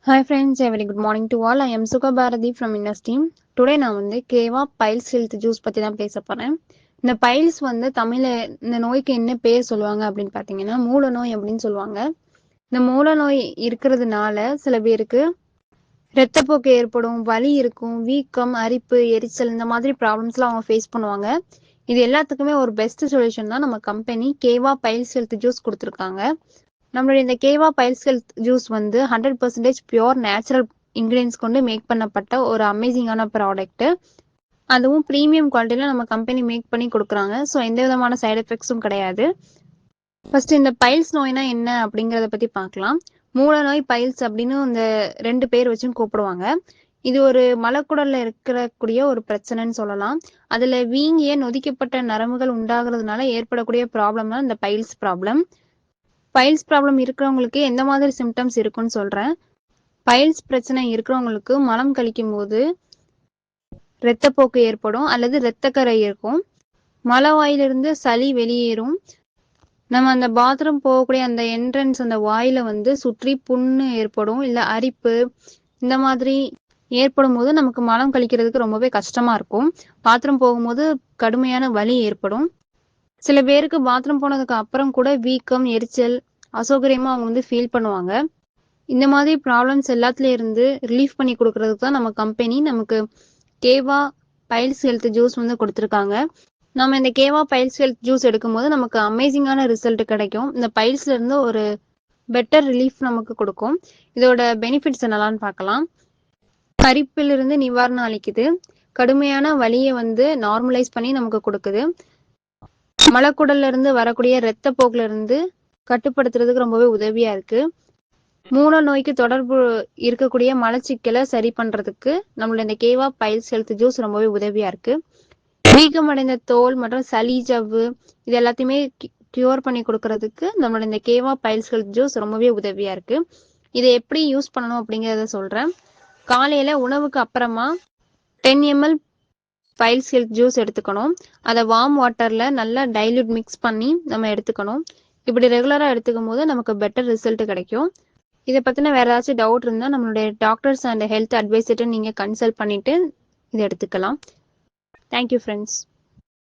Hi friends, a very good morning to all. I am Sukha Bharati from Innas team. Today நான் வந்து கேவா files health juice பத்தி தான் பேச போறேன். இந்த பைல்ஸ் வந்து தமிழ்ல இந்த நோய்க்கு என்ன பேர் சொல்லுவாங்க அப்படின்னு பாத்தீங்கன்னா மூல நோய் அப்படின்னு சொல்லுவாங்க. இந்த மூல நோய் இருக்கிறதுனால சில பேருக்கு இரத்தப்போக்கு ஏற்படும், வலி இருக்கும், வீக்கம், அரிப்பு, எரிச்சல் இந்த மாதிரி ப்ராப்ளம்ஸ்லாம் அவங்க ஃபேஸ் பண்ணுவாங்க. இது எல்லாத்துக்குமே ஒரு பெஸ்ட் சொல்யூஷன் தான் நம்ம கம்பெனி கேவா பைல்ஸ் ஹெல்த் ஜூஸ் கொடுத்துருக்காங்க. நம்மளுடைய இந்த கேவா பைல்ஸ் ஹெல்த் ஜூஸ் வந்து 100% பியோர் நேச்சுரல் இன்கிரீடியன்ஸ் கொண்டு மேக் பண்ணப்பட்ட ஒரு அமேசிங்கான ப்ராடக்ட். அதுவும் ப்ரீமியம் குவாலிட்டியில நம்ம கம்பெனி மேக் பண்ணி கொடுக்குறாங்க. ஸோ எந்த விதமான சைடு எஃபெக்ட்ஸும் கிடையாது. ஃபர்ஸ்ட் இந்த பைல்ஸ் நோய்னா என்ன அப்படிங்கிறத பத்தி பார்க்கலாம். மூல நோய் பைல்ஸ் அப்படின்னு இந்த 2 பேர் வச்சும் கூப்பிடுவாங்க. இது ஒரு மலக்குடல்ல இருக்கக்கூடிய ஒரு பிரச்சனைன்னு சொல்லலாம். அதுல வீங்கிய நொதிக்கப்பட்ட நரம்புகள் உண்டாகிறதுனால ஏற்படக்கூடிய ப்ராப்ளம் தான் இந்த பைல்ஸ் ப்ராப்ளம். பைல்ஸ் ப்ராப்ளம் இருக்கிறவங்களுக்கு எந்த மாதிரி சிம்டம்ஸ் இருக்குன்னு சொல்றேன். பைல்ஸ் பிரச்சனை இருக்கிறவங்களுக்கு மலம் கழிக்கும் போது இரத்தப்போக்கு ஏற்படும் அல்லது இரத்தக்கரை இருக்கும். மலவாயிலிருந்து சளி வெளியேறும். நம்ம அந்த பாத்ரூம் போகக்கூடிய அந்த என்ட்ரன்ஸ் அந்த வாயில வந்து சுற்றி புண்ணு ஏற்படும், இல்ல அரிப்பு இந்த மாதிரி ஏற்படும் போது நமக்கு மலம் கழிக்கிறதுக்கு ரொம்பவே கஷ்டமா இருக்கும். பாத்ரூம் போகும்போது கடுமையான வலி ஏற்படும். சில பேருக்கு பாத்ரூம் போனதுக்கு அப்புறம் கூட வீக்கம், எரிச்சல், அசௌகரியமா அவங்க வந்து ஃபீல் பண்ணுவாங்க. இந்த மாதிரி ப்ராப்ளம்ஸ் எல்லாத்துல இருந்து ரிலீஃப் பண்ணி கொடுக்கறதுக்கு தான் நம்ம கம்பெனி நமக்கு கேவா பைல்ஸ் ஹெல்த் ஜூஸ் வந்து கொடுத்துருக்காங்க. நம்ம இந்த கேவா பைல்ஸ் ஹெல்த் ஜூஸ் எடுக்கும்போது நமக்கு அமேசிங்கான ரிசல்ட் கிடைக்கும். இந்த பைல்ஸ்ல இருந்து ஒரு பெட்டர் ரிலீஃப் நமக்கு கொடுக்கும். இதோட பெனிஃபிட்ஸ் என்னலான்னு பார்க்கலாம். அரிப்பிலிருந்து நிவாரணம் அளிக்குது. கடுமையான வலியை வந்து நார்மலைஸ் பண்ணி நமக்கு கொடுக்குது. மலக்குடல்ல இருந்து வரக்கூடிய இரத்த போக்குல இருந்து கட்டுப்படுத்துறதுக்கு ரொம்பவே உதவியா இருக்கு. மூல நோய்க்கு தொடர்பு இருக்கக்கூடிய மலச்சிக்கலை சரி பண்றதுக்கு நம்மளோட இந்த கேவா பைல்ஸ் ஹெல்த் ஜூஸ் ரொம்பவே உதவியா இருக்கு. வீக்கமடைந்த தோல் மற்றும் சளி, ஜவ்வு இது எல்லாத்தையுமே கியூர் பண்ணி கொடுக்கறதுக்கு நம்மளோட இந்த கேவா பைல்ஸ் ஹெல்த் ஜூஸ் ரொம்பவே உதவியா இருக்கு. இதை எப்படி யூஸ் பண்ணணும் அப்படிங்கிறத சொல்றேன். காலையில உணவுக்கு அப்புறமா 10 ml பைல்ஸ் ஹெல்த் ஜூஸ் எடுத்துக்கணும். அதை வார்ம் வாட்டர்ல நல்லா டைல்யூட் மிக்ஸ் பண்ணி நம்ம எடுத்துக்கணும். இப்படி ரெகுலரா எடுத்துக்கும் போது நமக்கு பெட்டர் ரிசல்ட் கிடைக்கும். இதை பத்தின வேற ஏதாச்சும் டவுட் இருந்தா நம்மளுடைய டாக்டர்ஸ் அண்ட் ஹெல்த் அட்வைசர்ட்ட நீங்க கன்சல்ட் பண்ணிட்டு இதை எடுத்துக்கலாம். Thank you friends.